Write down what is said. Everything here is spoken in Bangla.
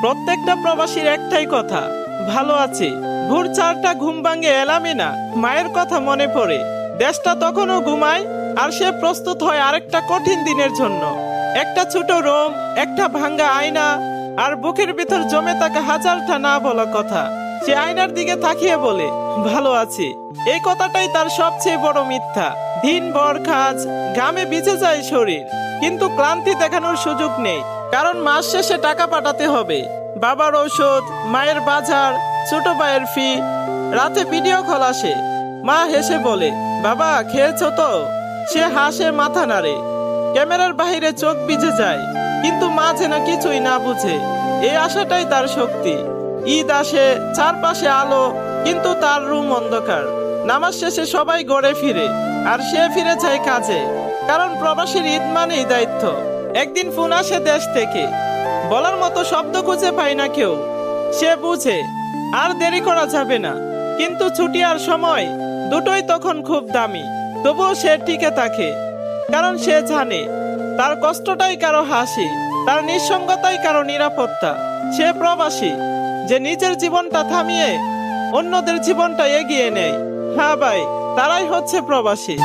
প্রত্যেকটা প্রবাসীর একটাই কথা, ভালো আছি। ভোর 4টা ঘুম ভাঙে এলামই না, মায়ের কথা মনে পড়ে। দেশটা তখনও ঘুমায়, আর সে প্রস্তুত হয় আরেকটা কঠিন দিনের জন্য। একটা ছোট রুম, একটা ভাঙ্গা আয়না, আর বুকের ভিতর জমে থাকা হাজারটা না বলা কথা। সে আয়নার দিকে তাকিয়ে বলে, ভালো আছি। এই কথাটাই তার সবচেয়ে বড় মিথ্যা। দিনভর কাজ, ঘামে ভিজে যায় শরীর, কিন্তু ক্লান্তি দেখানোর সুযোগ নেই। কারণ মাস শেষে টাকা পাঠাতে হবে, বাবার ঔষধ, মায়ের বাজার, ছোট ভাইয়ের ফি। রাতে ভিডিও কল আসে, মা হেসে বলে, বাবা খেয়েছো তো? সে হাসে, মাথা নাড়ে। ক্যামেরার বাইরে চোখ ভিজে যায়, কিন্তু মা যেন কিছুই না বুঝে। এই আশাটাই তার শক্তি। ঈদ আসে, চারপাশে আলো, কিন্তু তার রুম অন্ধকার। নামাজ শেষে সবাই ঘরে ফিরে, আর সে ফিরে যায় কাজে। কারণ প্রবাসীর ঈদ মানেই দায়িত্ব। একদিন ফোন আসে দেশ থেকে, বলার মতো শব্দ খুঁজে পায় না কেউ। সে বুঝে আর দেরি করা যাবে না, কিন্তু ছুটি আর সময় দুটোই তখন খুব দামি। তবুও সে টিকে থাকে, কারণ সে জানে তার কষ্টটাই কারো হাসি, তার নিঃসঙ্গতাই কারো নিরাপত্তা। সে প্রবাসী, যে নিজের জীবনটা থামিয়ে অন্যদের জীবনটা এগিয়ে নেয়। হ্যাঁ ভাই, তারাই হচ্ছে প্রবাসী।